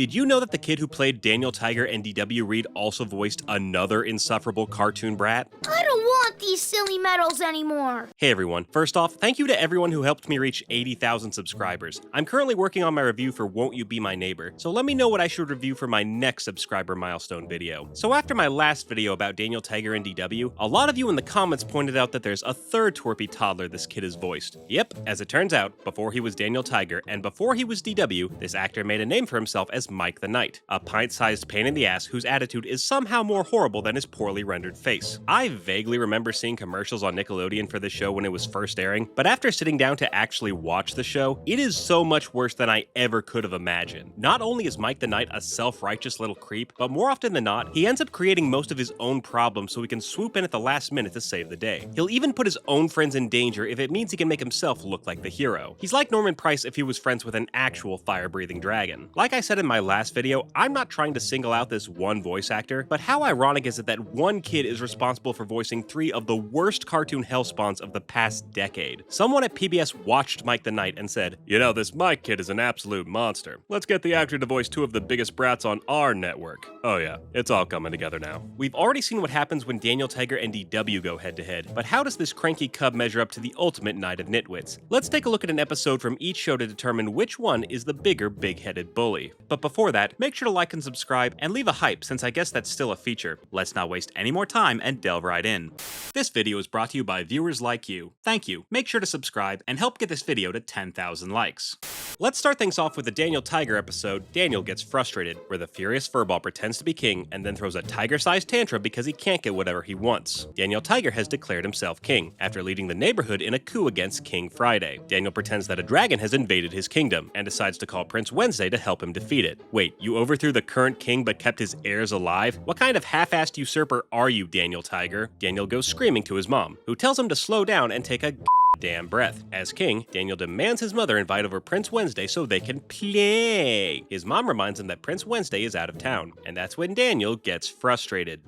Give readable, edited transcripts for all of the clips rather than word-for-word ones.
Did you know that the kid who played Daniel Tiger and DW Reed also voiced another insufferable cartoon brat? I don't want these silly medals anymore. Hey everyone, first off, thank you to everyone who helped me reach 80,000 subscribers. I'm currently working on my review for Won't You Be My Neighbor, so let me know what I should review for my next subscriber milestone video. So after my last video about Daniel Tiger and DW, a lot of you in the comments pointed out that there's a third twerpy toddler this kid has voiced. Yep, as it turns out, before he was Daniel Tiger and before he was DW, this actor made a name for himself as Mike the Knight, a pint-sized pain in the ass whose attitude is somehow more horrible than his poorly rendered face. I vaguely remember seeing commercials on Nickelodeon for this show when it was first airing, but after sitting down to actually watch the show, it is so much worse than I ever could have imagined. Not only is Mike the Knight a self-righteous little creep, but more often than not, he ends up creating most of his own problems so he can swoop in at the last minute to save the day. He'll even put his own friends in danger if it means he can make himself look like the hero. He's like Norman Price if he was friends with an actual fire-breathing dragon. Like I said in my last video, I'm not trying to single out this one voice actor, but how ironic is it that one kid is responsible for voicing 3 of the worst cartoon hellspawns of the past decade? Someone at PBS watched Mike the Knight and said, "You know, this Mike kid is an absolute monster. Let's get the actor to voice 2 of the biggest brats on our network." Oh yeah, it's all coming together now. We've already seen what happens when Daniel Tiger and DW go head-to-head, but how does this cranky cub measure up to the ultimate knight of nitwits? Let's take a look at an episode from each show to determine which one is the bigger big-headed bully. But before that, make sure to like and subscribe and leave a hype, since I guess that's still a feature. Let's not waste any more time and delve right in. This video is brought to you by viewers like you. Thank you. Make sure to subscribe and help get this video to 10,000 likes. Let's start things off with the Daniel Tiger episode, Daniel Gets Frustrated, where the furious furball pretends to be king and then throws a tiger-sized tantrum because he can't get whatever he wants. Daniel Tiger has declared himself king, after leading the neighborhood in a coup against King Friday. Daniel pretends that a dragon has invaded his kingdom, and decides to call Prince Wednesday to help him defeat it. Wait, you overthrew the current king but kept his heirs alive? What kind of half-assed usurper are you, Daniel Tiger? Daniel goes screaming to his mom, who tells him to slow down and take a damn breath. As king, Daniel demands his mother invite over Prince Wednesday so they can play. His mom reminds him that Prince Wednesday is out of town, and that's when Daniel gets frustrated.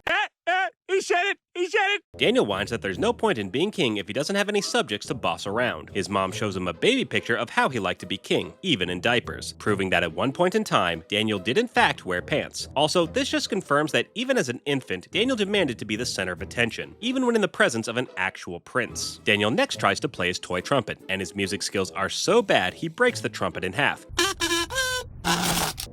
He said it! He said it! Daniel whines that there's no point in being king if he doesn't have any subjects to boss around. His mom shows him a baby picture of how he liked to be king, even in diapers, proving that at one point in time, Daniel did in fact wear pants. Also, this just confirms that even as an infant, Daniel demanded to be the center of attention, even when in the presence of an actual prince. Daniel next tries to play his toy trumpet, and his music skills are so bad he breaks the trumpet in half.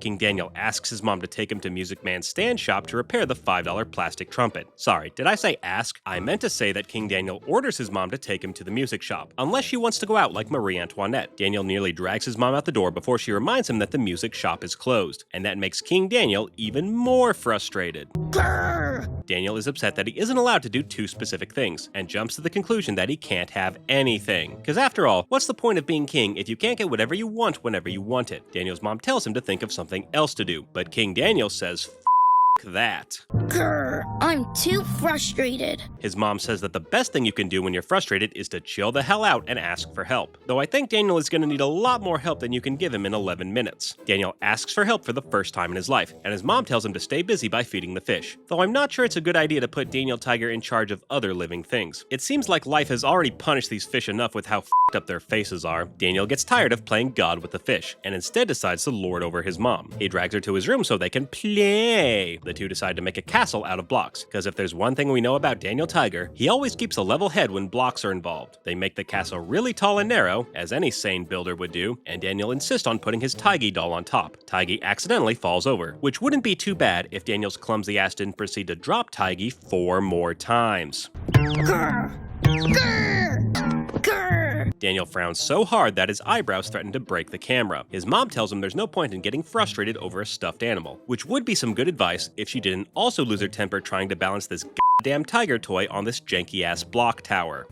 King Daniel asks his mom to take him to Music Man's stand shop to repair the $5 plastic trumpet. Sorry, did I say ask? I meant to say that King Daniel orders his mom to take him to the music shop, unless she wants to go out like Marie Antoinette. Daniel nearly drags his mom out the door before she reminds him that the music shop is closed, and that makes King Daniel even more frustrated. Grr. Daniel is upset that he isn't allowed to do 2 specific things, and jumps to the conclusion that he can't have anything. Because after all, what's the point of being king if you can't get whatever you want whenever you want it? Daniel's mom tells him to think of something else to do, but King Daniel says, "F that." Grr. I'm too frustrated. His mom says that the best thing you can do when you're frustrated is to chill the hell out and ask for help. Though I think Daniel is going to need a lot more help than you can give him in 11 minutes. Daniel asks for help for the first time in his life, and his mom tells him to stay busy by feeding the fish. Though I'm not sure it's a good idea to put Daniel Tiger in charge of other living things. It seems like life has already punished these fish enough with how f***ed up their faces are. Daniel gets tired of playing God with the fish, and instead decides to lord over his mom. He drags her to his room so they can play. The two decide to make a castle out of blocks, because if there's one thing we know about Daniel Tiger, he always keeps a level head when blocks are involved. They make the castle really tall and narrow, as any sane builder would do, and Daniel insists on putting his Tiggy doll on top. Tiggy accidentally falls over, which wouldn't be too bad if Daniel's clumsy ass didn't proceed to drop Tiggy 4 more times. Grr. Grr. Grr. Daniel frowns so hard that his eyebrows threaten to break the camera. His mom tells him there's no point in getting frustrated over a stuffed animal, which would be some good advice if she didn't also lose her temper trying to balance this goddamn tiger toy on this janky-ass block tower.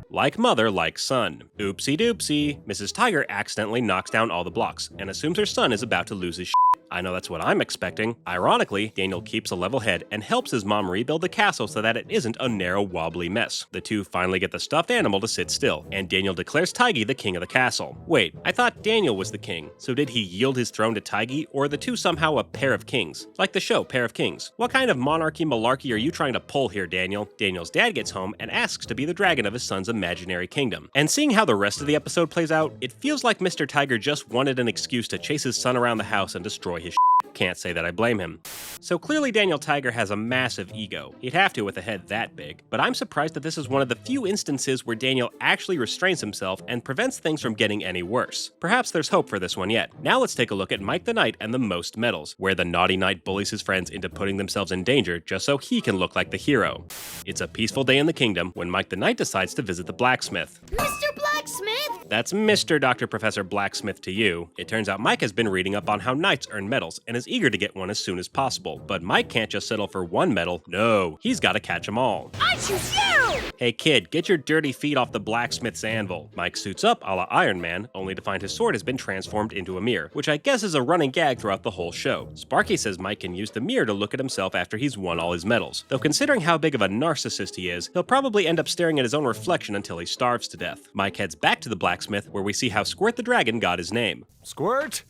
Like mother, like son. Oopsie doopsie. Mrs. Tiger accidentally knocks down all the blocks and assumes her son is about to lose his shit. I know that's what I'm expecting. Ironically, Daniel keeps a level head and helps his mom rebuild the castle so that it isn't a narrow, wobbly mess. The two finally get the stuffed animal to sit still, and Daniel declares Tiggy the king of the castle. Wait, I thought Daniel was the king, so did he yield his throne to Tiggy, or are the two somehow a pair of kings? Like the show, Pair of Kings. What kind of monarchy malarkey are you trying to pull here, Daniel? Daniel's dad gets home and asks to be the dragon of his son's imaginary kingdom. And seeing how the rest of the episode plays out, it feels like Mr. Tiger just wanted an excuse to chase his son around the house and destroy his shit. Can't say that I blame him. So clearly Daniel Tiger has a massive ego. He'd have to with a head that big. But I'm surprised that this is one of the few instances where Daniel actually restrains himself and prevents things from getting any worse. Perhaps there's hope for this one yet. Now let's take a look at Mike the Knight and the most medals, where the naughty knight bullies his friends into putting themselves in danger just so he can look like the hero. It's a peaceful day in the kingdom when Mike the Knight decides to visit the blacksmith. Mr. Blacksmith! That's Mr. Dr. Professor Blacksmith to you. It turns out Mike has been reading up on how knights earn medals and is eager to get one as soon as possible. But Mike can't just settle for one medal. No, he's got to catch them all. I choose you! Hey kid, get your dirty feet off the blacksmith's anvil. Mike suits up a la Iron Man, only to find his sword has been transformed into a mirror, which I guess is a running gag throughout the whole show. Sparky says Mike can use the mirror to look at himself after he's won all his medals. Though considering how big of a narcissist he is, he'll probably end up staring at his own reflection until he starves to death. Mike heads back to the blacksmith, where we see how Squirt the Dragon got his name. Squirt?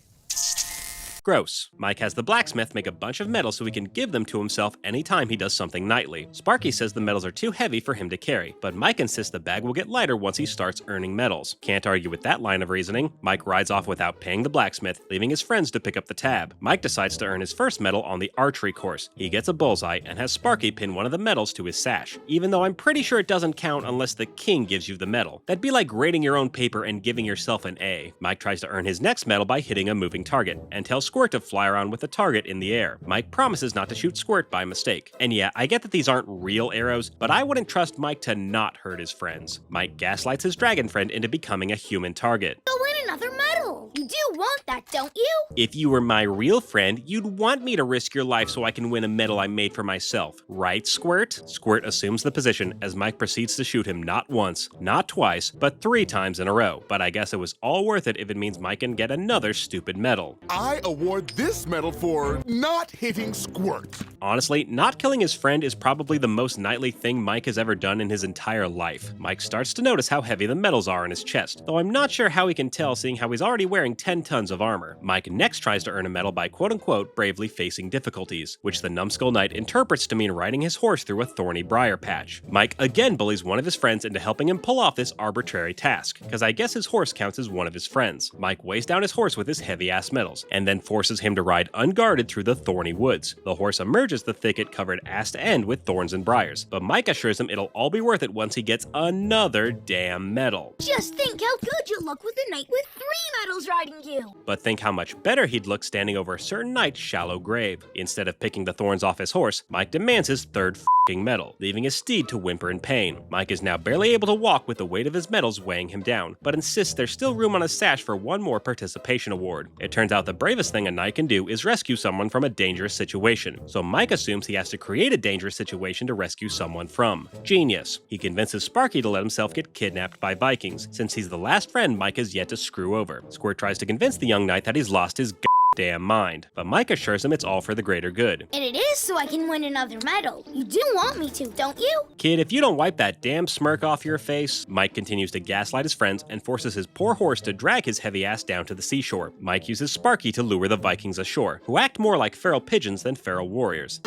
Gross. Mike has the blacksmith make a bunch of medals so he can give them to himself anytime he does something knightly. Sparky says the medals are too heavy for him to carry, but Mike insists the bag will get lighter once he starts earning medals. Can't argue with that line of reasoning. Mike rides off without paying the blacksmith, leaving his friends to pick up the tab. Mike decides to earn his first medal on the archery course. He gets a bullseye and has Sparky pin one of the medals to his sash, even though I'm pretty sure it doesn't count unless the king gives you the medal. That'd be like grading your own paper and giving yourself an A. Mike tries to earn his next medal by hitting a moving target, and tells Squirt to fly around with the target in the air. Mike promises not to shoot Squirt by mistake. And yeah, I get that these aren't real arrows, but I wouldn't trust Mike to not hurt his friends. Mike gaslights his dragon friend into becoming a human target. You'll win another medal! You do want that, don't you? If you were my real friend, you'd want me to risk your life so I can win a medal I made for myself. Right, Squirt? Squirt assumes the position as Mike proceeds to shoot him not once, not twice, but 3 times in a row. But I guess it was all worth it if it means Mike can get another stupid medal. I award this medal for not hitting Squirt. Honestly, not killing his friend is probably the most knightly thing Mike has ever done in his entire life. Mike starts to notice how heavy the medals are in his chest, though I'm not sure how he can tell seeing how he's already wearing 10 tons of armor. Mike next tries to earn a medal by quote-unquote bravely facing difficulties, which the numbskull knight interprets to mean riding his horse through a thorny briar patch. Mike again bullies one of his friends into helping him pull off this arbitrary task, because I guess his horse counts as one of his friends. Mike weighs down his horse with his heavy-ass medals, and then forces him to ride unguarded through the thorny woods. The horse emerges the thicket covered ass to end with thorns and briars, but Mike assures him it'll all be worth it once he gets another damn medal. Just think how good you look with a knight with 3 medals riding you! But think how much better he'd look standing over a certain knight's shallow grave. Instead of picking the thorns off his horse, Mike demands his third f***ing medal, leaving his steed to whimper in pain. Mike is now barely able to walk with the weight of his medals weighing him down, but insists there's still room on his sash for one more participation award. It turns out the bravest thing a knight can do is rescue someone from a dangerous situation, so Mike assumes he has to create a dangerous situation to rescue someone from. Genius. He convinces Sparky to let himself get kidnapped by Vikings, since he's the last friend Mike has yet to screw over. Squirt tries to convince the young knight that he's lost his damn mind, but Mike assures him it's all for the greater good. And it is so I can win another medal. You do want me to, don't you? Kid, if you don't wipe that damn smirk off your face. Mike continues to gaslight his friends and forces his poor horse to drag his heavy ass down to the seashore. Mike uses Sparky to lure the Vikings ashore, who act more like feral pigeons than feral warriors.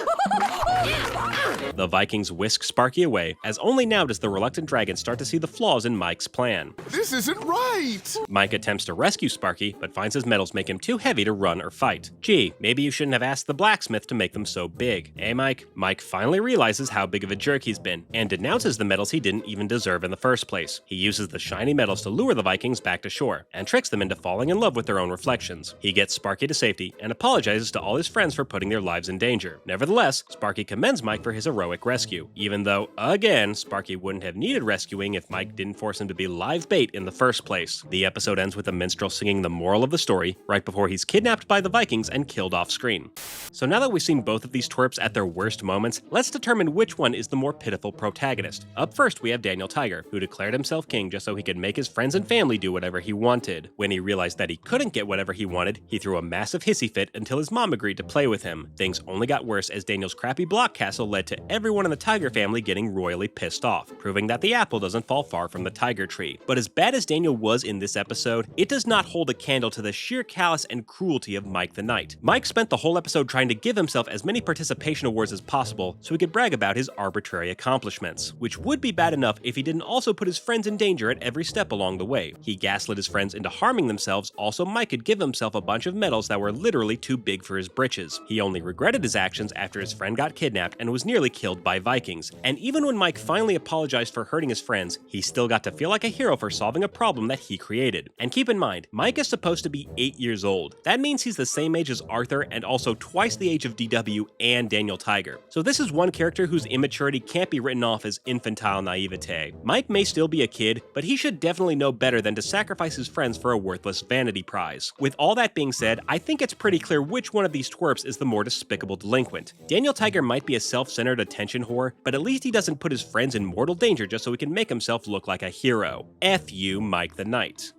The Vikings whisk Sparky away, as only now does the reluctant dragon start to see the flaws in Mike's plan. This isn't right! Mike attempts to rescue Sparky, but finds his medals make him too heavy to run or fight. Gee, maybe you shouldn't have asked the blacksmith to make them so big. Eh, Mike? Mike finally realizes how big of a jerk he's been, and denounces the medals he didn't even deserve in the first place. He uses the shiny medals to lure the Vikings back to shore, and tricks them into falling in love with their own reflections. He gets Sparky to safety, and apologizes to all his friends for putting their lives in danger. Nevertheless, Sparky Sparky commends Mike for his heroic rescue, even though, again, Sparky wouldn't have needed rescuing if Mike didn't force him to be live bait in the first place. The episode ends with the minstrel singing the moral of the story right before he's kidnapped by the Vikings and killed off screen. So now that we've seen both of these twerps at their worst moments, let's determine which one is the more pitiful protagonist. Up first, we have Daniel Tiger, who declared himself king just so he could make his friends and family do whatever he wanted. When he realized that he couldn't get whatever he wanted, he threw a massive hissy fit until his mom agreed to play with him. Things only got worse as Daniel's crappy block castle led to everyone in the Tiger family getting royally pissed off, proving that the apple doesn't fall far from the tiger tree. But as bad as Daniel was in this episode, it does not hold a candle to the sheer callous and cruelty of Mike the Knight. Mike spent the whole episode trying to give himself as many participation awards as possible so he could brag about his arbitrary accomplishments, which would be bad enough if he didn't also put his friends in danger at every step along the way. He gaslit his friends into harming themselves, also Mike could give himself a bunch of medals that were literally too big for his britches. He only regretted his actions after his friend got kidnapped and was nearly killed by Vikings. And even when Mike finally apologized for hurting his friends, he still got to feel like a hero for solving a problem that he created. And keep in mind, Mike is supposed to be 8 years old. That means he's the same age as Arthur and also twice the age of DW and Daniel Tiger. So this is one character whose immaturity can't be written off as infantile naivete. Mike may still be a kid, but he should definitely know better than to sacrifice his friends for a worthless vanity prize. With all that being said, I think it's pretty clear which one of these twerps is the more despicable delinquent. Daniel Tiger might be a self-centered attention whore, but at least he doesn't put his friends in mortal danger just so he can make himself look like a hero. F you, Mike the Knight.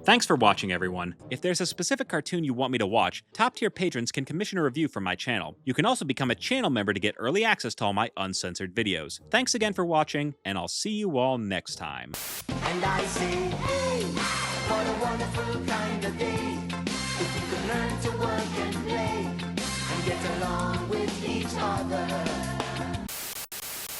Thanks for watching, everyone. If there's a specific cartoon you want me to watch, top-tier patrons can commission a review for my channel. You can also become a channel member to get early access to all my uncensored videos. Thanks again for watching, and I'll see you all next time. And I say, hey, what a wonderful kind of day. If you can learn to work and play and get along.